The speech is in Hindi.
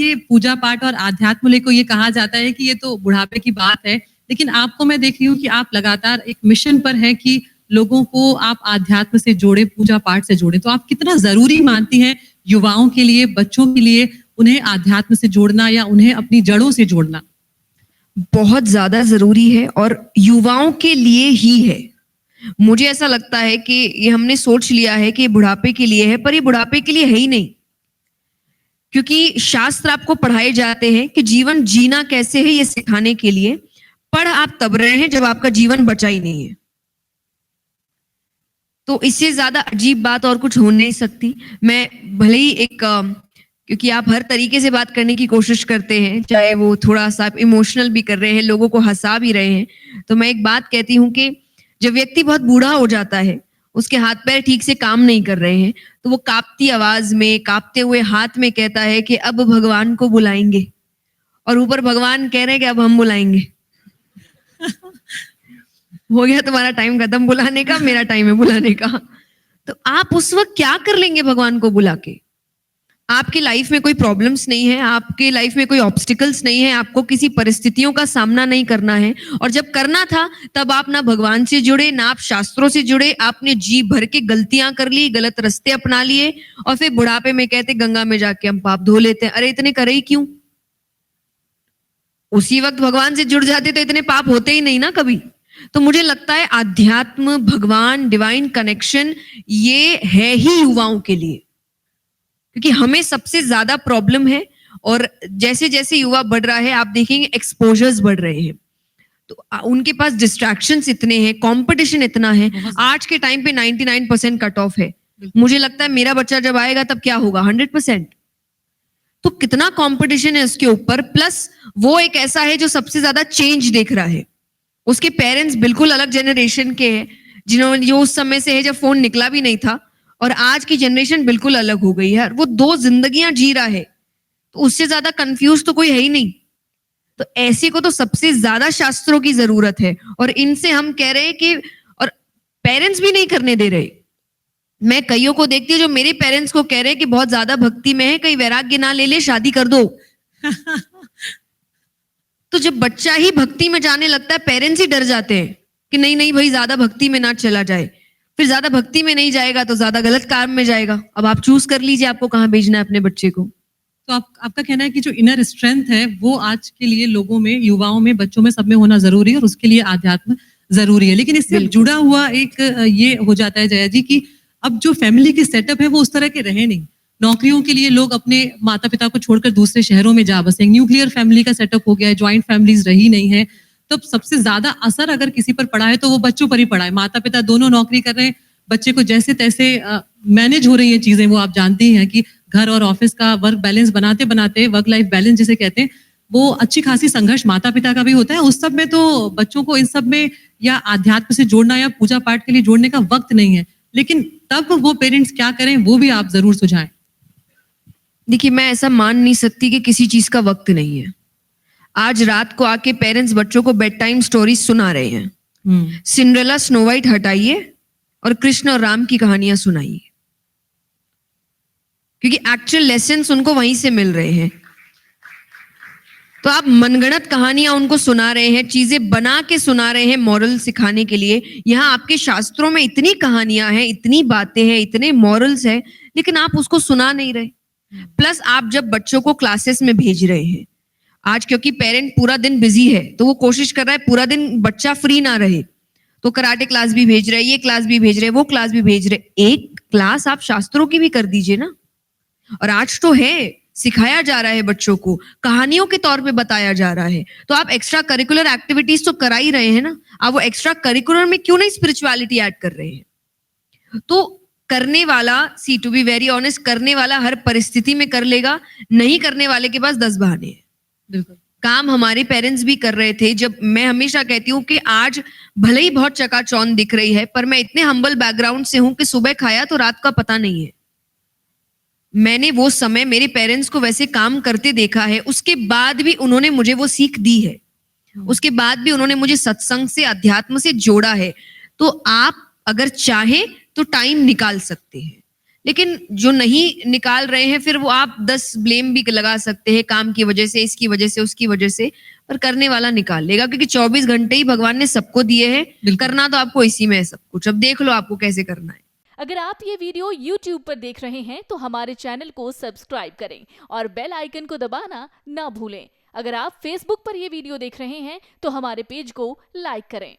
ये पूजा पाठ और आध्यात्म को ये कहा जाता है कि ये तो बुढ़ापे की बात है, लेकिन आपको मैं देख रही हूँ कि आप लगातार एक मिशन पर हैं कि लोगों को आप आध्यात्म से जोड़े, पूजा पाठ से जोड़े। तो आप कितना जरूरी मानती हैं युवाओं के लिए, बच्चों के लिए उन्हें आध्यात्म से जोड़ना या उन्हें अपनी जड़ों से जोड़ना? बहुत ज्यादा जरूरी है और युवाओं के लिए ही है। मुझे ऐसा लगता है कि ये हमने सोच लिया है कि ये बुढ़ापे के लिए है, पर ये बुढ़ापे के लिए है ही नहीं। क्योंकि शास्त्र आपको पढ़ाए जाते हैं कि जीवन जीना कैसे है ये सिखाने के लिए। पढ़ आप तब रहे हैं जब आपका जीवन बचा ही नहीं है। तो इससे ज्यादा अजीब बात और कुछ हो नहीं सकती। मैं भले ही क्योंकि आप हर तरीके से बात करने की कोशिश करते हैं, चाहे वो थोड़ा सा आप इमोशनल भी कर रहे हैं, लोगों को हंसा भी रहे हैं, तो मैं एक बात कहती हूँ कि जब व्यक्ति बहुत बूढ़ा हो जाता है, उसके हाथ पैर ठीक से काम नहीं कर रहे हैं, तो वो कांपती आवाज में, कांपते हुए हाथ में कहता है कि अब भगवान को बुलाएंगे, और ऊपर भगवान कह रहे हैं कि अब हम बुलाएंगे। हो गया तुम्हारा टाइम खत्म बुलाने का, मेरा टाइम है बुलाने का। तो आप उस वक्त क्या कर लेंगे भगवान को बुला के? आपकी लाइफ में कोई प्रॉब्लम्स नहीं है, आपके लाइफ में कोई ऑब्स्टिकल्स नहीं है, आपको किसी परिस्थितियों का सामना नहीं करना है। और जब करना था तब आप ना भगवान से जुड़े, ना आप शास्त्रों से जुड़े, आपने जी भर के गलतियां कर ली, गलत रास्ते अपना लिए, और फिर बुढ़ापे में कहते गंगा में जाके हम पाप धो लेते हैं। अरे इतने करे ही क्यों? उसी वक्त भगवान से जुड़ जाते तो इतने पाप होते ही नहीं ना कभी। तो मुझे लगता है आध्यात्म, भगवान, डिवाइन कनेक्शन ये है ही युवाओं के लिए, क्योंकि हमें सबसे ज्यादा प्रॉब्लम है। और जैसे जैसे युवा बढ़ रहा है, आप देखेंगे एक्सपोजर्स बढ़ रहे हैं, तो उनके पास डिस्ट्रैक्शंस इतने हैं, कंपटीशन इतना है। आज के टाइम पे 99% कट ऑफ है। मुझे लगता है मेरा बच्चा जब आएगा तब क्या होगा, 100%। तो कितना कंपटीशन है उसके ऊपर। प्लस वो एक ऐसा है जो सबसे ज्यादा चेंज देख रहा है। उसके पेरेंट्स बिल्कुल अलग जनरेशन के हैं, जिन्होंने जो उस समय से है जब फोन निकला भी नहीं था, और आज की जनरेशन बिल्कुल अलग हो गई है। वो दो जिंदगियां जी रहा है, तो उससे ज्यादा कंफ्यूज तो कोई है ही नहीं। तो ऐसे को तो सबसे ज्यादा शास्त्रों की जरूरत है, और इनसे हम कह रहे हैं कि, और पेरेंट्स भी नहीं करने दे रहे। मैं कईयों को देखती हूँ जो मेरे पेरेंट्स को कह रहे हैं कि बहुत ज्यादा भक्ति में है, कहीं वैराग्य ना ले ले, शादी कर दो। तो जब बच्चा ही भक्ति में जाने लगता है, पेरेंट्स ही डर जाते हैं कि नहीं नहीं भाई ज्यादा भक्ति में ना चला जाए। फिर ज्यादा भक्ति में नहीं जाएगा तो ज्यादा गलत काम में जाएगा। अब आप चूज कर लीजिए आपको कहाँ भेजना है अपने बच्चे को। तो आपका कहना है कि जो इनर स्ट्रेंथ है वो आज के लिए लोगों में, युवाओं में, बच्चों में, सब में होना जरूरी है, और उसके लिए आध्यात्म जरूरी है। लेकिन इससे जुड़ा हुआ एक ये हो जाता है जया जी कि अब जो फैमिली की सेटअप है वो उस तरह के रहे नहीं। नौकरियों के लिए लोग अपने माता पिता को छोड़कर दूसरे शहरों में जा बसे, न्यूक्लियर फैमिली का सेटअप हो गया है, ज्वाइंट फैमिलीज रही नहीं है। तो सबसे ज्यादा असर अगर किसी पर पड़ा है तो वो बच्चों पर ही पड़ा है। माता पिता दोनों नौकरी कर रहे हैं, बच्चे को जैसे तैसे मैनेज हो रही है चीजें। वो आप जानती हैं कि घर और ऑफिस का वर्क बैलेंस बनाते बनाते, वर्क लाइफ बैलेंस जिसे कहते हैं, वो अच्छी खासी संघर्ष माता पिता का भी होता है। उस सब में तो बच्चों को इन सब में या आध्यात्म से जोड़ना या पूजा पाठ के लिए जोड़ने का वक्त नहीं है। लेकिन तब वो पेरेंट्स क्या करें, वो भी आप जरूर सुझाएं। देखिए, मैं ऐसा मान नहीं सकती कि किसी चीज का वक्त नहीं है। आज रात को आके पेरेंट्स बच्चों को बेड टाइम स्टोरी सुना रहे हैं। सिंड्रेला, स्नो वाइट हटाइए और कृष्ण और राम की कहानियां सुनाइए, क्योंकि एक्चुअल लेसन्स उनको वहीं से मिल रहे हैं। तो आप मनगढ़ंत कहानियां उनको सुना रहे हैं, चीजें बना के सुना रहे हैं मॉरल सिखाने के लिए। यहाँ आपके शास्त्रों में इतनी कहानियां हैं, इतनी बातें हैं, इतने मॉरल्स हैं, लेकिन आप उसको सुना नहीं रहे। प्लस आप जब बच्चों को क्लासेस में भेज रहे हैं, आज क्योंकि पेरेंट पूरा दिन बिजी है तो वो कोशिश कर रहा है पूरा दिन बच्चा फ्री ना रहे, तो कराटे क्लास भी भेज रहे हैं, ये क्लास भी भेज रहे हैं, वो क्लास भी भेज रहे। एक क्लास आप शास्त्रों की भी कर दीजिए ना। और आज तो है, सिखाया जा रहा है बच्चों को, कहानियों के तौर पे बताया जा रहा है। तो आप एक्स्ट्रा करिकुलर एक्टिविटीज तो करा ही रहे हैं ना, आप वो एक्स्ट्रा करिकुलर में क्यों नहीं स्पिरिचुअलिटी ऐड कर रहे हैं? तो करने वाला, सी टू बी वेरी ऑनेस्ट, करने वाला हर परिस्थिति में कर लेगा, नहीं करने वाले के पास 10 बहाने हैं। बिल्कुल। काम हमारे पेरेंट्स भी कर रहे थे। जब मैं हमेशा कहती हूँ कि आज भले ही बहुत चकाचौंध दिख रही है, पर मैं इतने हम्बल बैकग्राउंड से हूं कि सुबह खाया तो रात का पता नहीं है। मैंने वो समय मेरे पेरेंट्स को वैसे काम करते देखा है, उसके बाद भी उन्होंने मुझे वो सीख दी है, उसके बाद भी उन्होंने मुझे सत्संग से, अध्यात्म से जोड़ा है। तो आप अगर चाहे तो टाइम निकाल सकते हैं। लेकिन जो नहीं निकाल रहे हैं फिर वो आप 10 ब्लेम भी लगा सकते हैं, काम की वजह से, इसकी वजह से, उसकी वजह से, पर करने वाला निकाल लेगा, क्योंकि 24 घंटे ही भगवान ने सबको दिए हैं, बिल्कुल। करना तो आपको इसी में है सब कुछ। अब देख लो आपको कैसे करना है। अगर आप ये वीडियो YouTube पर देख रहे हैं तो हमारे चैनल को सब्सक्राइब करें और बेल आइकन को दबाना ना भूलें। अगर आप Facebook पर ये वीडियो देख रहे हैं तो हमारे पेज को लाइक करें।